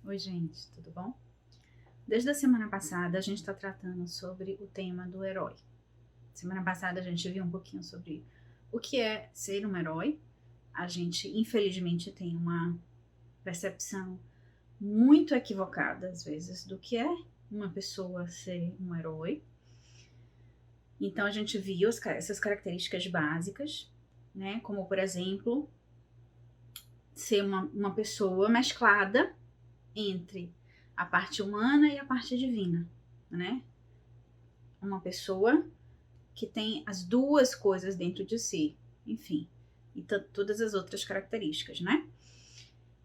Oi, gente, tudo bom? Desde a semana passada a gente está tratando sobre o tema do herói. Semana passada a gente viu um pouquinho sobre o que é ser um herói. A gente, infelizmente, tem uma percepção muito equivocada, às vezes, do que é uma pessoa ser um herói. Então a gente viu essas características básicas, né? Como, por exemplo, ser uma pessoa mesclada entre a parte humana e a parte divina, né? Uma pessoa que tem as duas coisas dentro de si, enfim, e todas as outras características, né?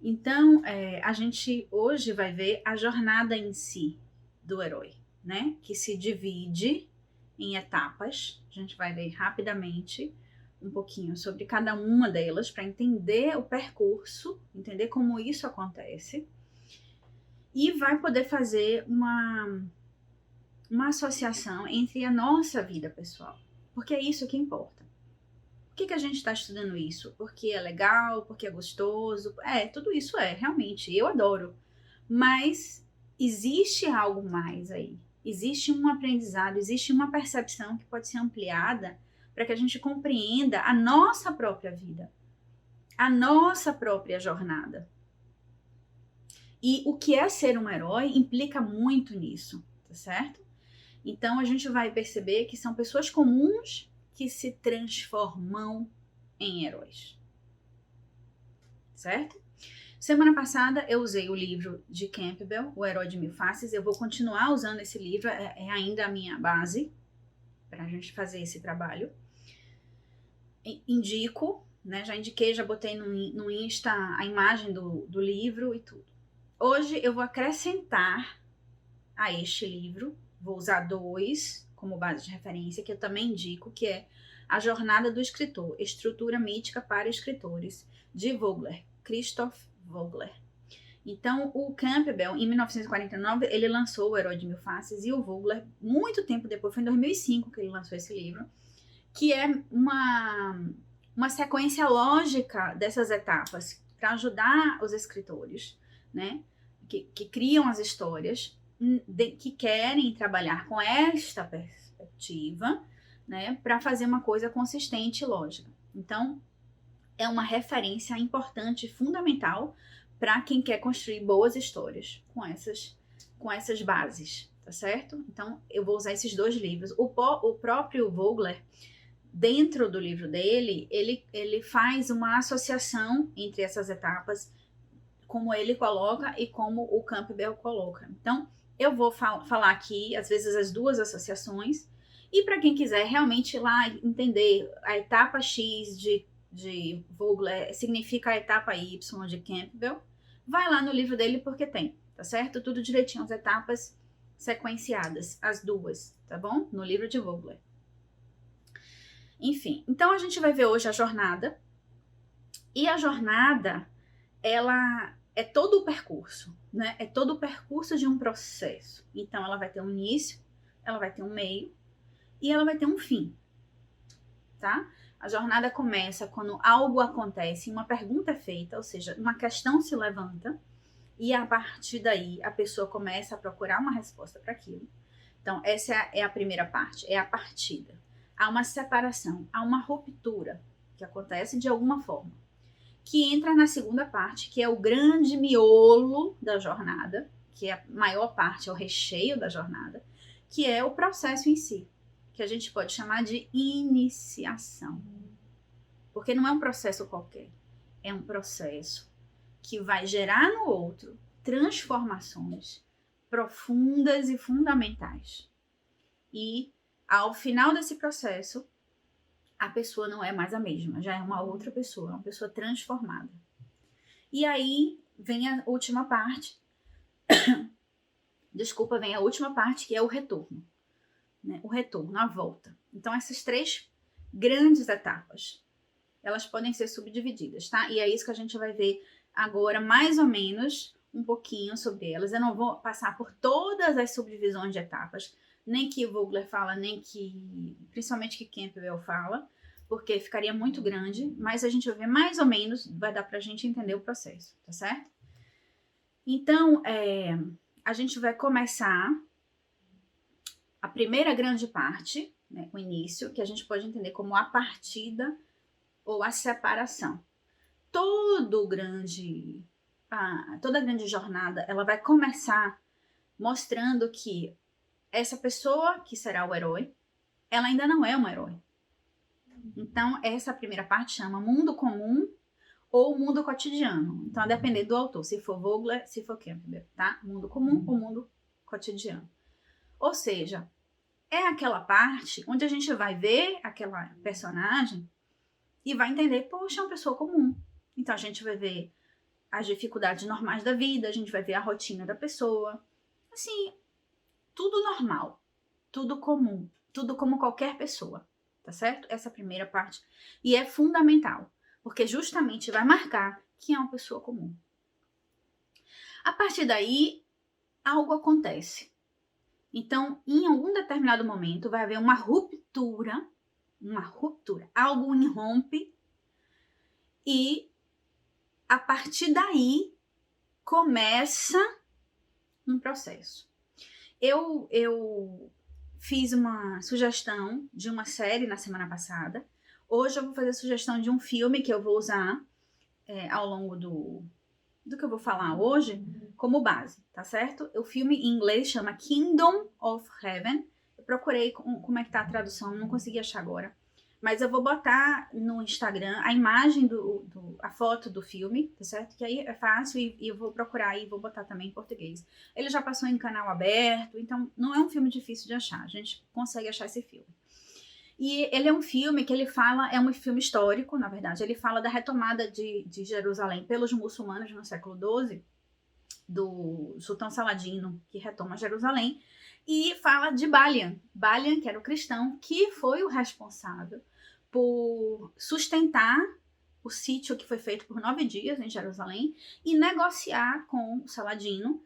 Então, a gente hoje vai ver a jornada em si do herói, né? Que se divide em etapas. A gente vai ler rapidamente um pouquinho sobre cada uma delas para entender o percurso, entender como isso acontece e vai poder fazer uma associação entre a nossa vida pessoal, porque é isso que importa. Por que a gente está estudando isso? Porque é legal, porque é gostoso. Tudo isso realmente, eu adoro. Mas existe algo mais aí. Existe um aprendizado, existe uma percepção que pode ser ampliada para que a gente compreenda a nossa própria vida, a nossa própria jornada. E o que é ser um herói implica muito nisso, tá certo? Então a gente vai perceber que são pessoas comuns que se transformam em heróis, certo? Semana passada eu usei o livro de Campbell, O Herói de Mil Faces. Eu vou continuar usando esse livro, é ainda a minha base para a gente fazer esse trabalho. Indico, né? Já indiquei, já botei no Insta a imagem do livro e tudo. Hoje eu vou acrescentar a este livro, vou usar dois como base de referência, que eu também indico, que é A Jornada do Escritor, Estrutura Mítica para Escritores, de Vogler, Christoph Vogler. Então, o Campbell, em 1949, ele lançou O Herói de Mil Faces, e o Vogler, muito tempo depois, foi em 2005 que ele lançou esse livro, que é uma sequência lógica dessas etapas para ajudar os escritores, né, que criam as histórias, que querem trabalhar com esta perspectiva, né, para fazer uma coisa consistente e lógica. Então, é uma referência importante, fundamental, para quem quer construir boas histórias com essas bases, tá certo? Então, eu vou usar esses dois livros. O próprio Vogler, dentro do livro dele, ele faz uma associação entre essas etapas, como ele coloca e como o Campbell coloca. Então, eu vou falar aqui, às vezes, as duas associações, e para quem quiser realmente ir lá entender a etapa X de Vogler significa a etapa Y de Campbell, vai lá no livro dele porque tem, tá certo? Tudo direitinho, as etapas sequenciadas, as duas, tá bom? No livro de Vogler. Enfim, então a gente vai ver hoje a jornada. E a jornada, ela é todo o percurso, né? É todo o percurso de um processo. Então ela vai ter um início, ela vai ter um meio e ela vai ter um fim, tá? A jornada começa quando algo acontece, uma pergunta é feita, ou seja, uma questão se levanta, e a partir daí a pessoa começa a procurar uma resposta para aquilo. Então, essa é a primeira parte, é a partida. Há uma separação, há uma ruptura que acontece de alguma forma, que entra na segunda parte, que é o grande miolo da jornada, que é a maior parte, é o recheio da jornada, que é o processo em si, que a gente pode chamar de iniciação. Porque não é um processo qualquer, é um processo que vai gerar no outro transformações profundas e fundamentais. E ao final desse processo, a pessoa não é mais a mesma, já é uma outra pessoa, uma pessoa transformada. E aí vem a última parte, vem a última parte, que é o retorno, né? O retorno, a volta. Então essas três grandes etapas, elas podem ser subdivididas, tá? E é isso que a gente vai ver agora, mais ou menos, um pouquinho sobre elas. Eu não vou passar por todas as subdivisões de etapas, nem que Vogler fala, nem que, principalmente que Campbell fala, porque ficaria muito grande, mas a gente vai ver mais ou menos, vai dar pra gente entender o processo, tá certo? Então, a gente vai começar a primeira grande parte, né, o início, que a gente pode entender como a partida ou a separação. Toda grande jornada, ela vai começar mostrando que essa pessoa que será o herói, ela ainda não é um herói. Então, essa primeira parte chama mundo comum ou mundo cotidiano. Então, a depender do autor, se for Vogler, se for Campbell, tá? Mundo comum ou mundo cotidiano. Ou seja, é aquela parte onde a gente vai ver aquela personagem e vai entender, poxa, é uma pessoa comum. Então, a gente vai ver as dificuldades normais da vida, a gente vai ver a rotina da pessoa. Assim, tudo normal, tudo comum, tudo como qualquer pessoa, tá certo? Essa primeira parte. E é fundamental, porque justamente vai marcar quem é uma pessoa comum. A partir daí, algo acontece. Então, em algum determinado momento, vai haver uma ruptura, algo irrompe e a partir daí começa um processo. Eu fiz uma sugestão de uma série na semana passada. Hoje eu vou fazer a sugestão de um filme que eu vou usar ao longo do que eu vou falar hoje como base, tá certo? O filme em inglês chama Kingdom of Heaven. Eu procurei como é que tá a tradução, não consegui achar agora. Mas eu vou botar no Instagram a imagem a foto do filme, tá certo? Que aí é fácil e eu vou procurar e vou botar também em português. Ele já passou em canal aberto, então não é um filme difícil de achar. A gente consegue achar esse filme. E ele é um filme que ele fala, é um filme histórico, na verdade. Ele fala da retomada de Jerusalém pelos muçulmanos no século XII, do Sultão Saladino, que retoma Jerusalém. E fala de Balian, que era o cristão, que foi o responsável por sustentar o sítio que foi feito por 9 dias em Jerusalém e negociar com o Saladino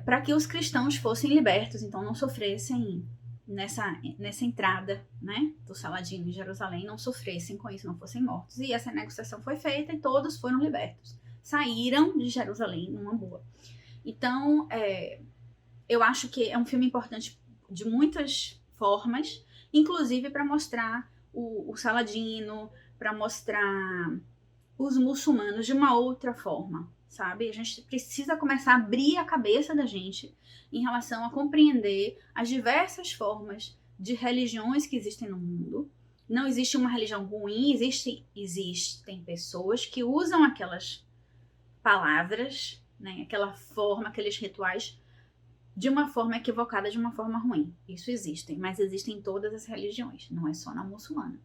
para que os cristãos fossem libertos, então não sofressem nessa entrada, né, do Saladino em Jerusalém, não sofressem com isso, não fossem mortos. E essa negociação foi feita e todos foram libertos. Saíram de Jerusalém numa boa. Então, eu acho que é um filme importante de muitas formas, inclusive para mostrar o Saladino, para mostrar os muçulmanos de uma outra forma, sabe? A gente precisa começar a abrir a cabeça da gente em relação a compreender as diversas formas de religiões que existem no mundo. Não existe uma religião ruim, existem pessoas que usam aquelas palavras, né, aquela forma, aqueles rituais de uma forma equivocada, de uma forma ruim. Isso existem, mas existem em todas as religiões, não é só na muçulmana.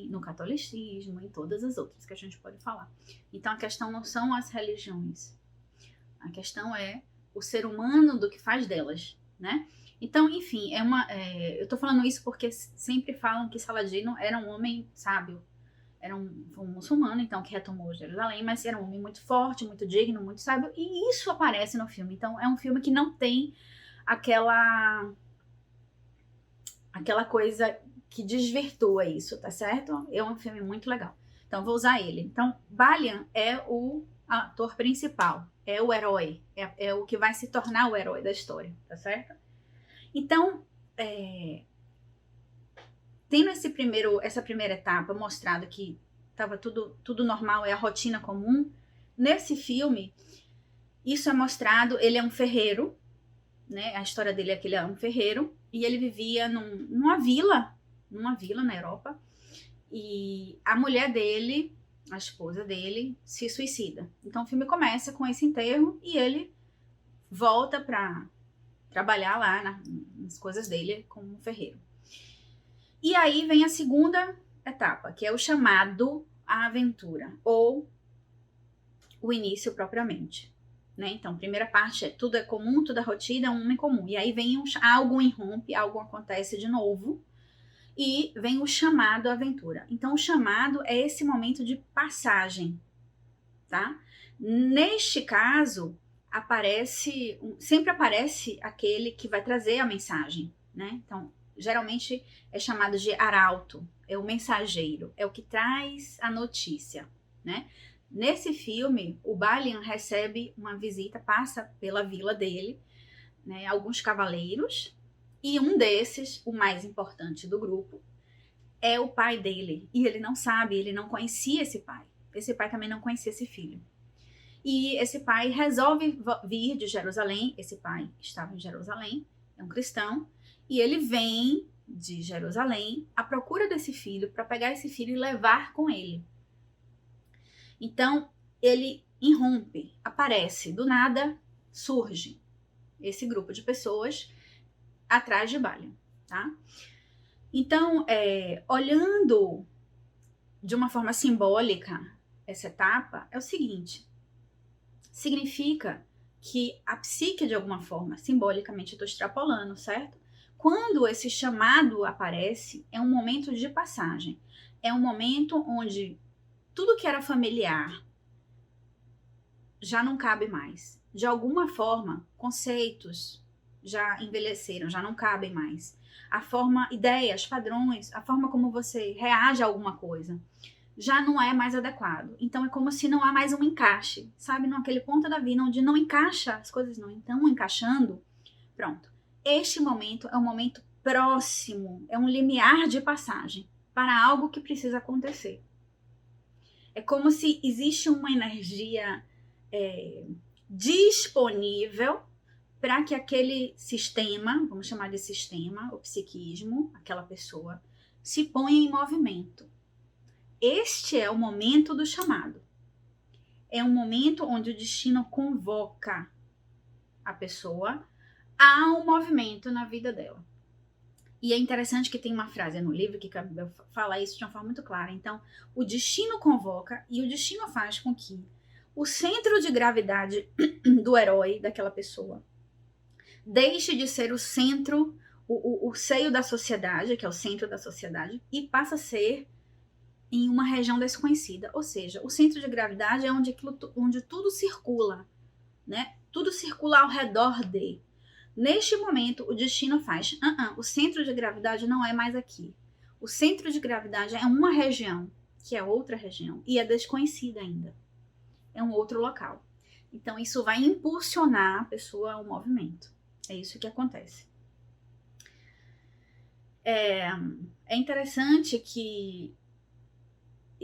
No catolicismo, em todas as outras que a gente pode falar. Então a questão não são as religiões, a questão é o ser humano do que faz delas, né? Então, enfim, eu tô falando isso porque sempre falam que Saladino era um homem sábio, era um muçulmano, então, que retomou Jerusalém, mas era um homem muito forte, muito digno, muito sábio, e isso aparece no filme. Então, é um filme que não tem aquela coisa que desvirtua isso, tá certo? É um filme muito legal. Então, vou usar ele. Então, Balian é o ator principal, é o herói, é o que vai se tornar o herói da história, tá certo? Então, tendo essa primeira etapa mostrado que estava tudo normal, é a rotina comum, nesse filme, isso é mostrado, ele é um ferreiro, né? A história dele é que ele é um ferreiro, e ele vivia numa vila na Europa, e a mulher dele, a esposa dele, se suicida. Então o filme começa com esse enterro e ele volta para trabalhar lá nas coisas dele como ferreiro. E aí vem a segunda etapa, que é o chamado à aventura, ou o início propriamente. Né? Então, primeira parte é tudo é comum, tudo é rotina, é um homem comum. E aí vem algo irrompe, algo acontece de novo, e vem o chamado à aventura. Então, o chamado é esse momento de passagem, tá? Neste caso, sempre aparece aquele que vai trazer a mensagem, né? Então, geralmente é chamado de arauto, é o mensageiro, é o que traz a notícia, né? Nesse filme, o Balian recebe uma visita, passa pela vila dele, né, alguns cavaleiros, e um desses, o mais importante do grupo, é o pai dele. E ele não sabe, ele não conhecia esse pai. Esse pai também não conhecia esse filho. E esse pai resolve vir de Jerusalém. Esse pai estava em Jerusalém, é um cristão, e ele vem de Jerusalém à procura desse filho, para pegar esse filho e levar com ele. Então, ele irrompe, aparece, do nada surge esse grupo de pessoas atrás de Balian, tá? Então, olhando de uma forma simbólica essa etapa, é o seguinte: significa que a psique, de alguma forma, simbolicamente, eu estou extrapolando, certo? Quando esse chamado aparece, é um momento de passagem. É um momento onde tudo que era familiar já não cabe mais. De alguma forma, conceitos já envelheceram, já não cabem mais. A forma, ideias, padrões, a forma como você reage a alguma coisa já não é mais adequado. Então é como se não há mais um encaixe, sabe? Naquele ponto da vida onde não encaixa, as coisas não estão encaixando. Pronto. Este momento é um momento próximo, é um limiar de passagem para algo que precisa acontecer. É como se existe uma energia disponível para que aquele sistema, vamos chamar de sistema, o psiquismo, aquela pessoa, se ponha em movimento. Este é o momento do chamado. É um momento onde o destino convoca a pessoa a um movimento na vida dela. E é interessante que tem uma frase no livro que Campbell fala isso de uma forma muito clara. Então, o destino convoca e o destino faz com que o centro de gravidade do herói, daquela pessoa, deixe de ser o centro, o seio da sociedade, que é o centro da sociedade, e passa a ser em uma região desconhecida. Ou seja, o centro de gravidade é onde tudo circula, né? Tudo circula ao redor de. Neste momento, o destino faz, o centro de gravidade não é mais aqui. O centro de gravidade é uma região, que é outra região, e é desconhecida ainda. É um outro local. Então, isso vai impulsionar a pessoa ao movimento. É isso que acontece. É interessante que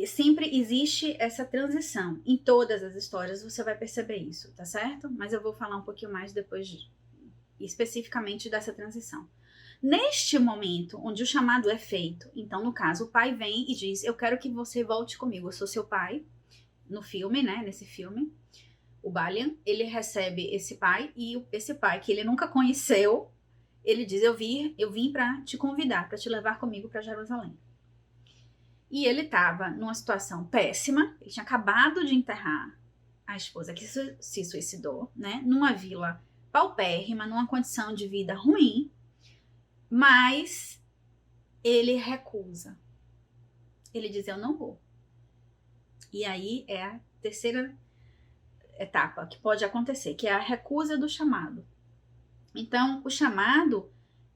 sempre existe essa transição. Em todas as histórias você vai perceber isso, tá certo? Mas eu vou falar um pouquinho mais depois, especificamente dessa transição. Neste momento, onde o chamado é feito, então, no caso, o pai vem e diz: eu quero que você volte comigo, eu sou seu pai. No filme, né? Nesse filme, o Balian, ele recebe esse pai, e esse pai que ele nunca conheceu, ele diz: eu vim para te convidar, para te levar comigo para Jerusalém. E ele estava numa situação péssima, ele tinha acabado de enterrar a esposa que se suicidou, né? Numa vila paupérrima, numa condição de vida ruim, mas ele recusa. Ele diz: eu não vou. E aí é a terceira etapa que pode acontecer, que é a recusa do chamado. Então, o chamado,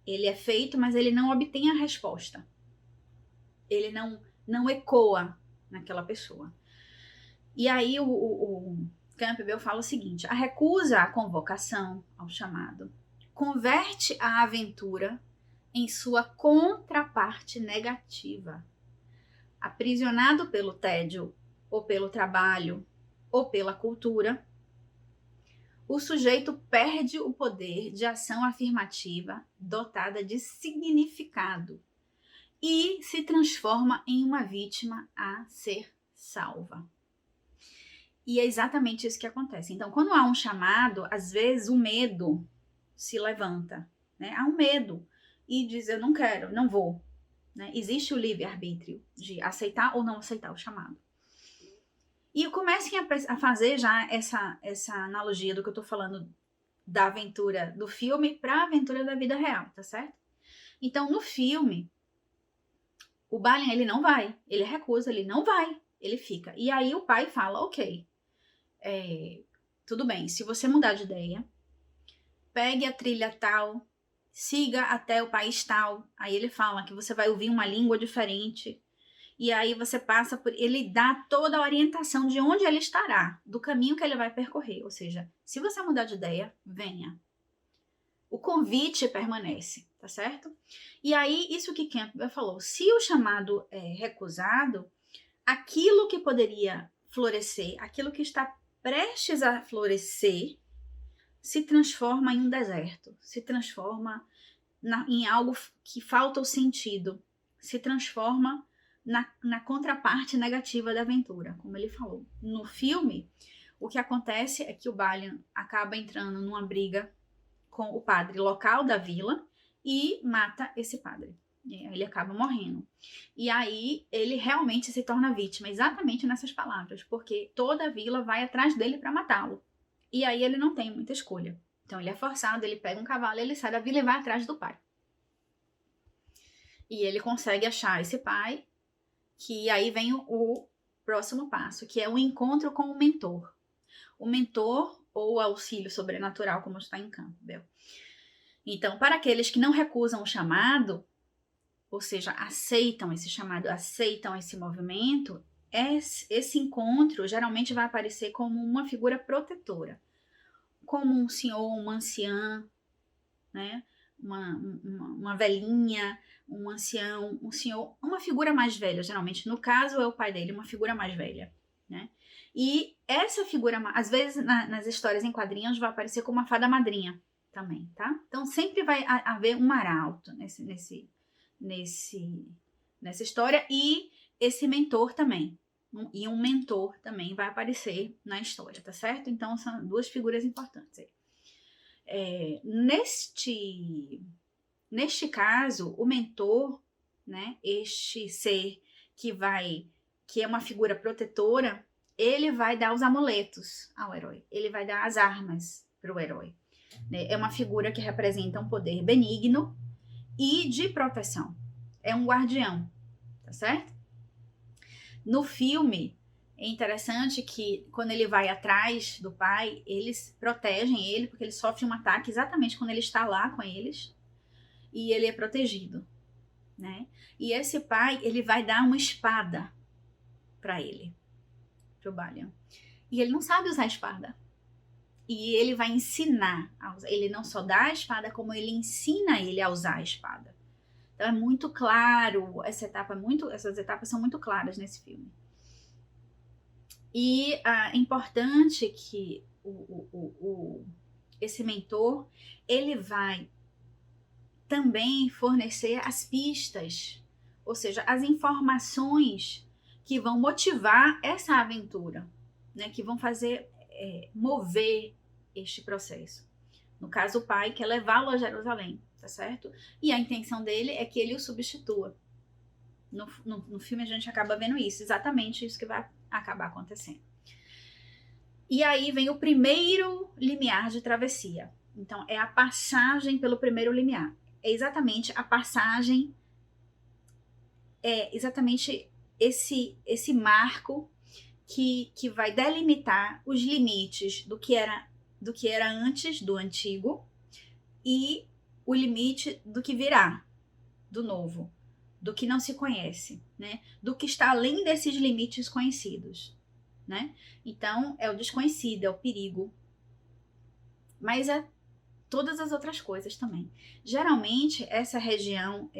ele é feito, mas ele não obtém a resposta. Ele não ecoa naquela pessoa. E aí o Campbell fala o seguinte: a recusa à convocação, ao chamado, converte a aventura em sua contraparte negativa. Aprisionado pelo tédio, ou pelo trabalho, ou pela cultura, o sujeito perde o poder de ação afirmativa dotada de significado e se transforma em uma vítima a ser salva. E é exatamente isso que acontece. Então, quando há um chamado, às vezes o medo se levanta, né? Há um medo e diz: eu não quero, não vou. Né? Existe o livre-arbítrio de aceitar ou não aceitar o chamado. E comecem a fazer já essa analogia do que eu tô falando da aventura do filme para a aventura da vida real, tá certo? Então, no filme, o Balian, ele não vai, ele recusa, ele não vai, ele fica. E aí o pai fala: ok, tudo bem, se você mudar de ideia, pegue a trilha tal, siga até o país tal. Aí ele fala que você vai ouvir uma língua diferente E aí você passa por... Ele dá toda a orientação de onde ele estará, do caminho que ele vai percorrer. Ou seja, se você mudar de ideia, venha. O convite permanece, tá certo? E aí, isso que Campbell falou, se o chamado é recusado, aquilo que poderia florescer, aquilo que está prestes a florescer, se transforma em um deserto, se transforma em algo que falta o sentido, se transforma na contraparte negativa da aventura, como ele falou. No filme, o que acontece é que o Balian acaba entrando numa briga com o padre local da vila e mata esse padre. Ele acaba morrendo. E aí ele realmente se torna vítima, exatamente nessas palavras, porque toda a vila vai atrás dele para matá-lo. E aí ele não tem muita escolha. Então ele é forçado, ele pega um cavalo, ele sai da vila e vai atrás do pai. E ele consegue achar esse pai, que aí vem o próximo passo, que é o encontro com o mentor. O mentor ou o auxílio sobrenatural, como está em Campbell. Então, para aqueles que não recusam o chamado, ou seja, aceitam esse chamado, aceitam esse movimento, esse encontro geralmente vai aparecer como uma figura protetora, como um senhor, uma anciã, né? uma velhinha, um ancião, um senhor, uma figura mais velha, geralmente. No caso, é o pai dele, uma figura mais velha, né? E essa figura, às vezes, nas histórias em quadrinhos, vai aparecer como uma fada madrinha também, tá? Então, sempre vai haver um arauto nessa história, e esse mentor também. E um mentor também vai aparecer na história, tá certo? Então, são duas figuras importantes aí. Neste caso, o mentor, né, este ser que é uma figura protetora, ele vai dar os amuletos ao herói, ele vai dar as armas para o herói. Né? É uma figura que representa um poder benigno e de proteção. É um guardião, tá certo? No filme, é interessante que quando ele vai atrás do pai, eles protegem ele, porque ele sofre um ataque exatamente quando ele está lá com eles, e ele é protegido, né? E esse pai, ele vai dar uma espada para ele, pro Balian. E ele não sabe usar a espada. E ele vai ensinar a usar. Ele não só dá a espada, como ele ensina ele a usar a espada. Então é muito claro, essas etapas são muito claras nesse filme. E é importante que esse mentor, ele vai também fornecer as pistas, ou seja, as informações que vão motivar essa aventura, né, que vão fazer mover este processo. No caso, o pai quer levá-lo a Jerusalém, tá certo? E a intenção dele é que ele o substitua. No filme a gente acaba vendo isso, exatamente isso que vai acabar acontecendo. E aí vem o primeiro limiar de travessia. Então, é a passagem pelo primeiro limiar. É exatamente a passagem, é exatamente esse marco que vai delimitar os limites do que era antes do antigo e o limite do que virá, do novo, do que não se conhece, né? Do que está além desses limites conhecidos, né? Então, é o desconhecido, é o perigo, mas é todas as outras coisas também. Geralmente, essa região,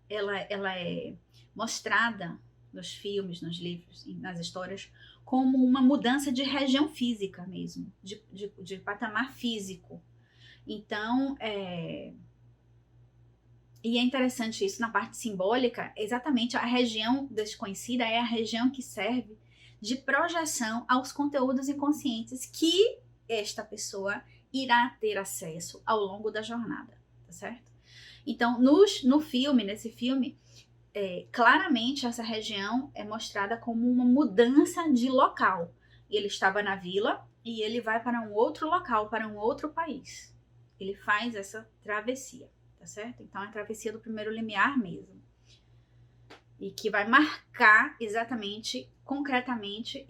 ela é mostrada nos filmes, nos livros, nas histórias, como uma mudança de região física mesmo, de patamar físico. Então, e é interessante isso na parte simbólica, exatamente a região desconhecida é a região que serve de projeção aos conteúdos inconscientes que esta pessoa irá ter acesso ao longo da jornada, tá certo? Então, nesse filme, claramente essa região é mostrada como uma mudança de local. Ele estava na vila e ele vai para um outro local, para um outro país. Ele faz essa travessia, tá certo? Então, é a travessia do primeiro limiar mesmo. E que vai marcar exatamente, concretamente,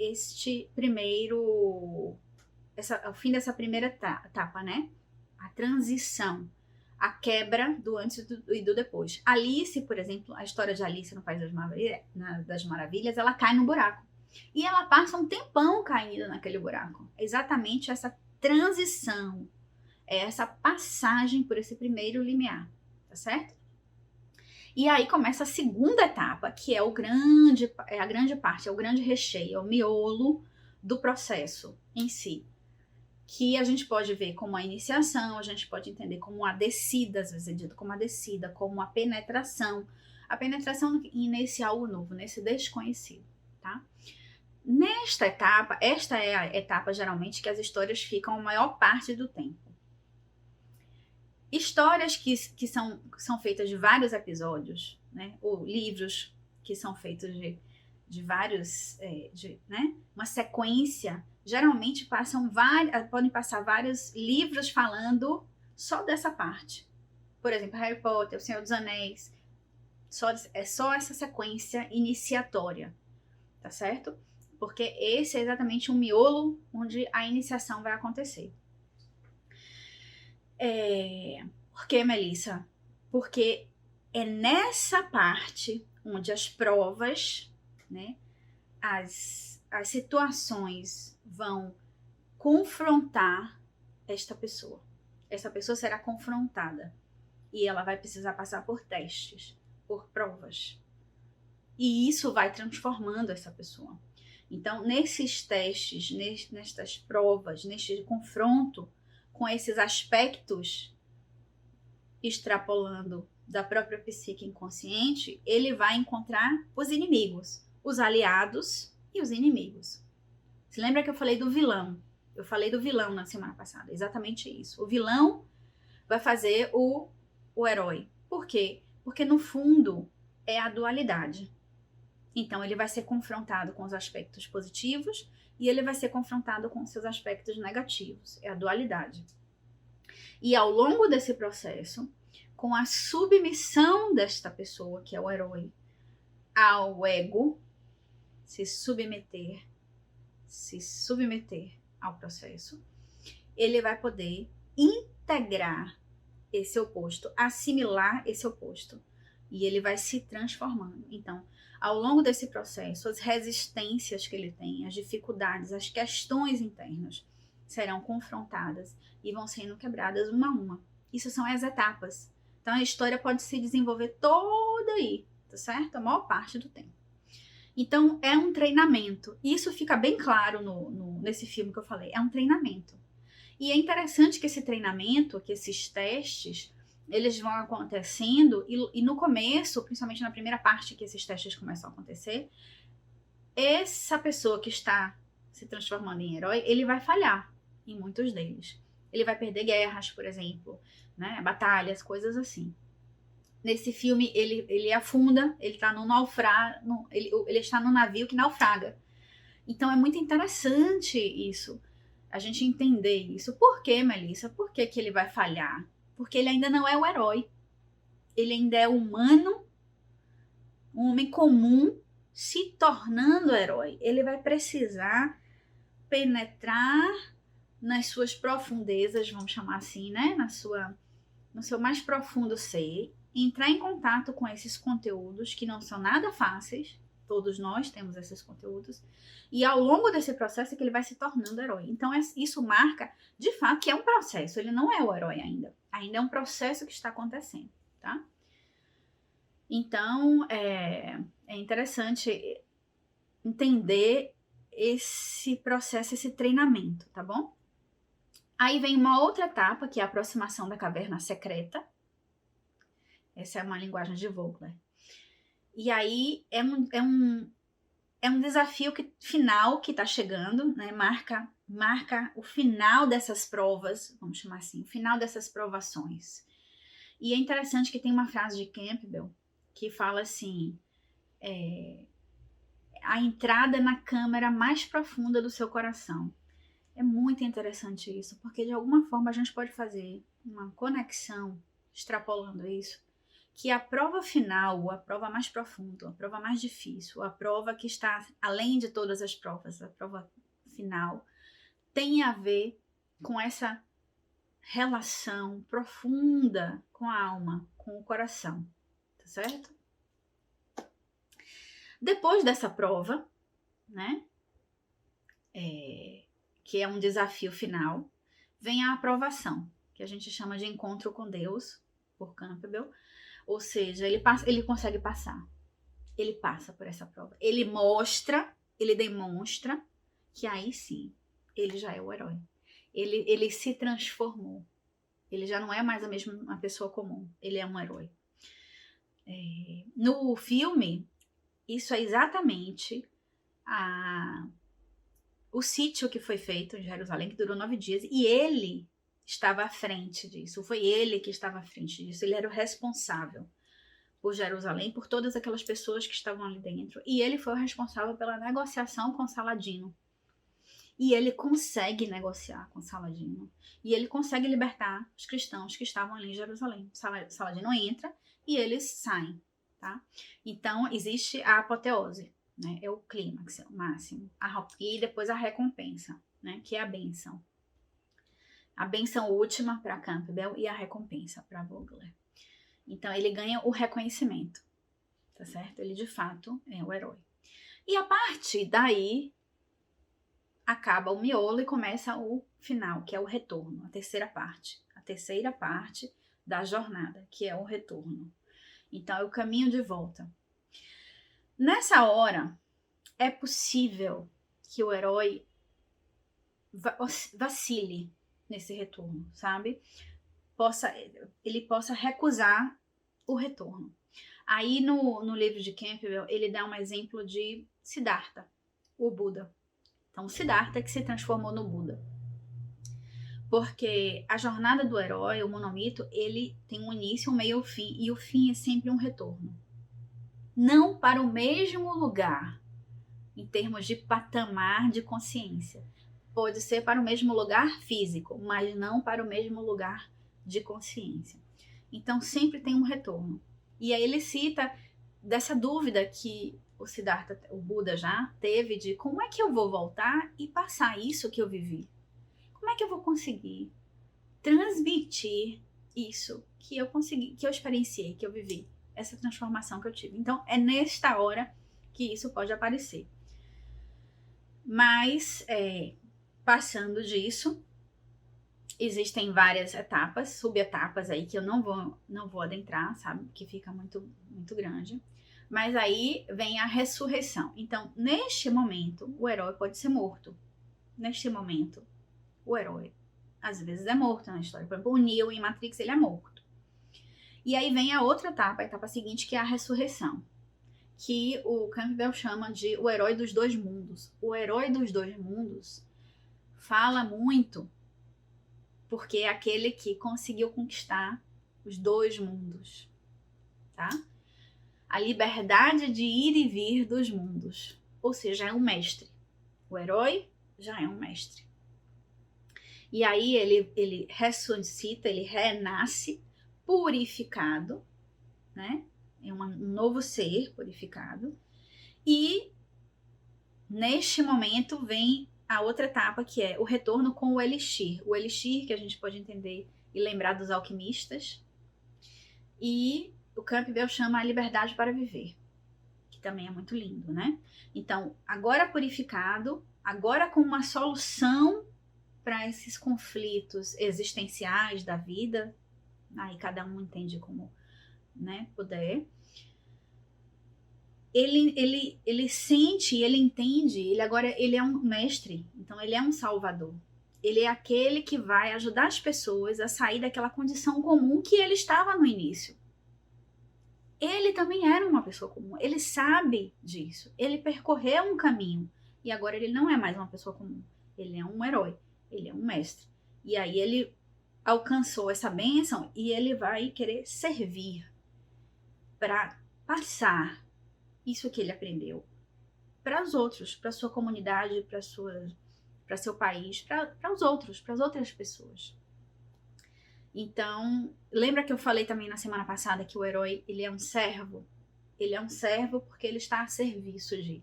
o fim dessa primeira etapa, né? A transição, a quebra do antes e do depois. Alice, por exemplo, a história de Alice no País das Maravilhas, ela cai no buraco. E ela passa um tempão caindo naquele buraco. Exatamente essa transição, essa passagem por esse primeiro limiar, tá certo? E aí começa a segunda etapa, que é a grande parte, é o grande recheio, é o miolo do processo em si, que a gente pode ver como a iniciação, a gente pode entender como a descida, às vezes é dito como a descida, como a penetração nesse algo novo, nesse desconhecido, tá? Nesta etapa, esta é a etapa geralmente que as histórias ficam a maior parte do tempo. Histórias que são feitas de vários episódios, né? Ou livros que são feitos de vários, né? Uma sequência, geralmente podem passar vários livros falando só dessa parte. Por exemplo, Harry Potter, O Senhor dos Anéis, é só essa sequência iniciatória, tá certo? Porque esse é exatamente o miolo onde a iniciação vai acontecer. Por que, Melissa? Porque é nessa parte onde as provas, né, as situações vão confrontar esta pessoa. Essa pessoa será confrontada e ela vai precisar passar por testes, por provas. E isso vai transformando essa pessoa. Então, nesses testes, nestas provas, neste confronto com esses aspectos extrapolando da própria psique inconsciente, ele vai encontrar os inimigos, os aliados e os inimigos. Se lembra que eu falei do vilão? Eu falei do vilão na semana passada, exatamente isso. O vilão vai fazer o herói. Por quê? Porque no fundo é a dualidade. Então ele vai ser confrontado com os aspectos positivos e ele vai ser confrontado com os seus aspectos negativos. É a dualidade. E ao longo desse processo, com a submissão desta pessoa, que é o herói, ao ego, se submeter ao processo, ele vai poder integrar esse oposto, assimilar esse oposto. E ele vai se transformando. Então, ao longo desse processo, as resistências que ele tem, as dificuldades, as questões internas serão confrontadas e vão sendo quebradas uma a uma. Isso são as etapas. Então, a história pode se desenvolver toda aí, tá certo? A maior parte do tempo. Então, é um treinamento. Isso fica bem claro nesse filme que eu falei. É um treinamento. E é interessante que esse treinamento, que esses testes, eles vão acontecendo e no começo, principalmente na primeira parte que esses testes começam a acontecer, essa pessoa que está se transformando em herói, ele vai falhar em muitos deles. Ele vai perder guerras, por exemplo, né? Batalhas, coisas assim. Nesse filme, ele afunda, ele está no naufrágio, ele está no navio que naufraga. Então é muito interessante isso, a gente entender isso. Por que, Melissa? Por que ele vai falhar? Porque ele ainda não é o herói. Ele ainda é humano, um homem comum, se tornando herói. Ele vai precisar penetrar nas suas profundezas, vamos chamar assim, né? No seu mais profundo ser, entrar em contato com esses conteúdos que não são nada fáceis. Todos nós temos esses conteúdos. E ao longo desse processo é que ele vai se tornando herói. Então isso marca, de fato, que é um processo. Ele não é o herói ainda. Ainda é um processo que está acontecendo, tá? Então, é interessante entender esse processo, esse treinamento, tá bom? Aí vem uma outra etapa, que é a aproximação da caverna secreta. Essa é uma linguagem de Vogler. E aí é um desafio final que está chegando, né? Marca o final dessas provas, vamos chamar assim, o final dessas provações. E é interessante que tem uma frase de Campbell que fala assim, a entrada na câmara mais profunda do seu coração. É muito interessante isso, porque de alguma forma a gente pode fazer uma conexão, extrapolando isso, que a prova final, a prova mais profunda, a prova mais difícil, a prova que está além de todas as provas, a prova final, tem a ver com essa relação profunda com a alma, com o coração, tá certo? Depois dessa prova, né, que é um desafio final, vem a aprovação, que a gente chama de encontro com Deus, por Campbell, ou seja, ele consegue passar, ele passa por essa prova, ele demonstra que aí sim, ele já é o herói, ele se transformou, ele já não é mais uma pessoa comum, ele é um herói. No filme, isso é exatamente o sítio que foi feito em Jerusalém, que durou 9 dias, e ele estava à frente disso, foi ele que estava à frente disso, ele era o responsável por Jerusalém, por todas aquelas pessoas que estavam ali dentro, e ele foi o responsável pela negociação com Saladino. E ele consegue negociar com Saladino, e ele consegue libertar os cristãos que estavam ali em Jerusalém. Saladino entra e eles saem, tá? Então, existe a apoteose, né? É o clímax, é o máximo. E depois a recompensa, né? Que é a bênção. A bênção última para Campbell e a recompensa para Vogler. Então, ele ganha o reconhecimento, tá certo? Ele, de fato, é o herói. E a partir daí, acaba o miolo e começa o final, que é o retorno, a terceira parte da jornada, que é o retorno. Então, é o caminho de volta. Nessa hora, é possível que o herói vacile nesse retorno, sabe? Ele possa recusar o retorno. Aí, no livro de Campbell, ele dá um exemplo de Siddhartha, o Buda. Então, Siddhartha que se transformou no Buda. Porque a jornada do herói, o monomito, ele tem um início, um meio e um fim. E o fim é sempre um retorno. Não para o mesmo lugar, em termos de patamar de consciência. Pode ser para o mesmo lugar físico, mas não para o mesmo lugar de consciência. Então, sempre tem um retorno. E aí ele cita dessa dúvida que o Siddhartha, o Buda já teve de como é que eu vou voltar e passar isso que eu vivi? Como é que eu vou conseguir transmitir isso que eu consegui, que eu experienciei, que eu vivi, essa transformação que eu tive? Então, é nesta hora que isso pode aparecer. Mas, passando disso, existem várias etapas, subetapas aí que eu não vou adentrar, sabe? Que fica muito, muito grande. Mas aí vem a ressurreição. Então, neste momento, o herói pode ser morto. Neste momento, o herói, às vezes, é morto na história. Por exemplo, o Neo em Matrix, ele é morto. E aí vem a outra etapa, a etapa seguinte, que é a ressurreição. Que o Campbell chama de o herói dos dois mundos. O herói dos dois mundos fala muito porque é aquele que conseguiu conquistar os dois mundos, tá? A liberdade de ir e vir dos mundos. Ou seja, é um mestre. O herói já é um mestre. E aí ele ressuscita, ele renasce purificado, né? É um novo ser purificado. E neste momento vem a outra etapa, que é o retorno com o elixir. O elixir que a gente pode entender e lembrar dos alquimistas. E o Campbell chama a liberdade para viver, que também é muito lindo, né? Então, agora purificado, agora com uma solução para esses conflitos existenciais da vida, aí cada um entende como, né, puder. Ele sente, ele entende, ele é um mestre, então ele é um salvador. Ele é aquele que vai ajudar as pessoas a sair daquela condição comum que ele estava no início. Ele também era uma pessoa comum, ele sabe disso, ele percorreu um caminho e agora ele não é mais uma pessoa comum, ele é um herói, ele é um mestre. E aí ele alcançou essa bênção e ele vai querer servir para passar isso que ele aprendeu para os outros, para sua comunidade, para seu país, para os outros, para as outras pessoas. Então, lembra que eu falei também na semana passada que o herói, ele é um servo? Ele é um servo porque ele está a serviço de...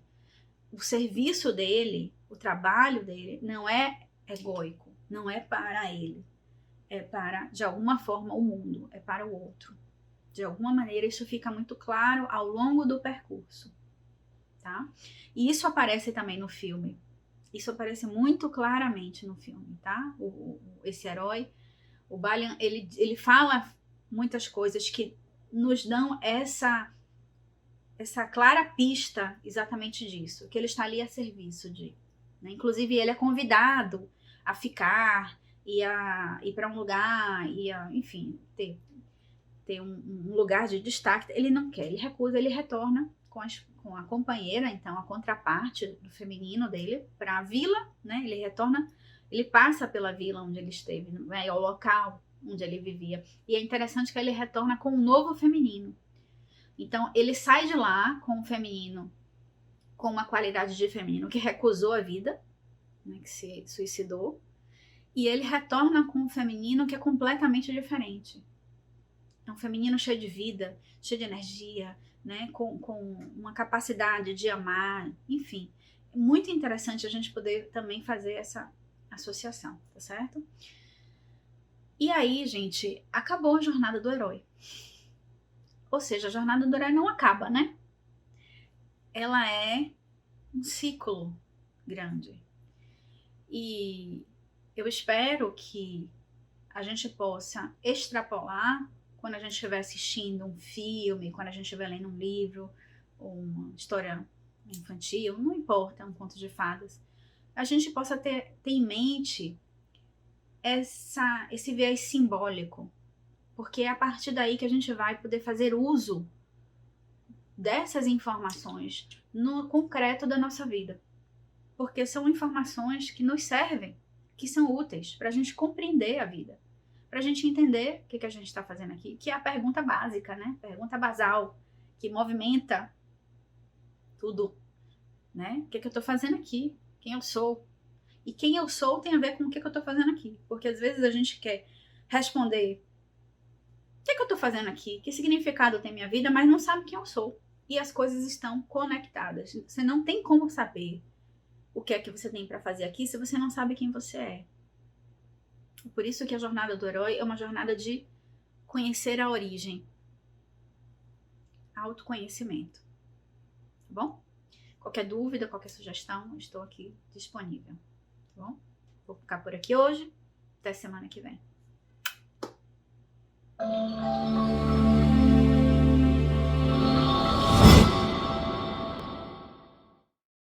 O serviço dele, o trabalho dele, não é egóico, não é para ele. é para, de alguma forma, o mundo, é para o outro. De alguma maneira, isso fica muito claro ao longo do percurso, tá? E isso aparece também no filme. Isso aparece muito claramente no filme, tá? Esse herói, o Balian, ele fala muitas coisas que nos dão essa clara pista exatamente disso, que ele está ali a serviço de. Né? Inclusive, ele é convidado a ficar e a ir para um lugar, enfim, ter um lugar de destaque. Ele não quer, ele recusa, ele retorna com a companheira, então a contraparte do feminino dele, para a vila, né? Ele retorna, ele passa pela vila onde ele esteve, né? Ao local onde ele vivia. E é interessante que ele retorna com um novo feminino. Então, ele sai de lá com um feminino, com uma qualidade de feminino que recusou a vida, né, que se suicidou, e ele retorna com um feminino que é completamente diferente. É um feminino cheio de vida, cheio de energia, né, com uma capacidade de amar, enfim. É muito interessante a gente poder também fazer essa associação, tá certo? E aí, gente, acabou a jornada do herói. Ou seja, a jornada do herói não acaba, né? Ela é um ciclo grande. E eu espero que a gente possa extrapolar quando a gente estiver assistindo um filme, quando a gente estiver lendo um livro, ou uma história infantil, não importa, um conto de fadas, a gente possa ter em mente esse viés simbólico, porque é a partir daí que a gente vai poder fazer uso dessas informações no concreto da nossa vida. Porque são informações que nos servem, que são úteis para a gente compreender a vida, para a gente entender o que a gente está fazendo aqui, que é a pergunta básica, né? Pergunta basal, que movimenta tudo, né? O que eu estou fazendo aqui? Quem eu sou? E quem eu sou tem a ver com o que eu estou fazendo aqui, porque às vezes a gente quer responder o que eu estou fazendo aqui, que significado tem minha vida, mas não sabe quem eu sou. E as coisas estão conectadas. Você não tem como saber o que é que você tem para fazer aqui se você não sabe quem você é. Por isso que a jornada do herói é uma jornada de conhecer a origem. Autoconhecimento. Tá bom? Qualquer dúvida, qualquer sugestão, estou aqui disponível. Tá bom? Vou ficar por aqui hoje. Até semana que vem.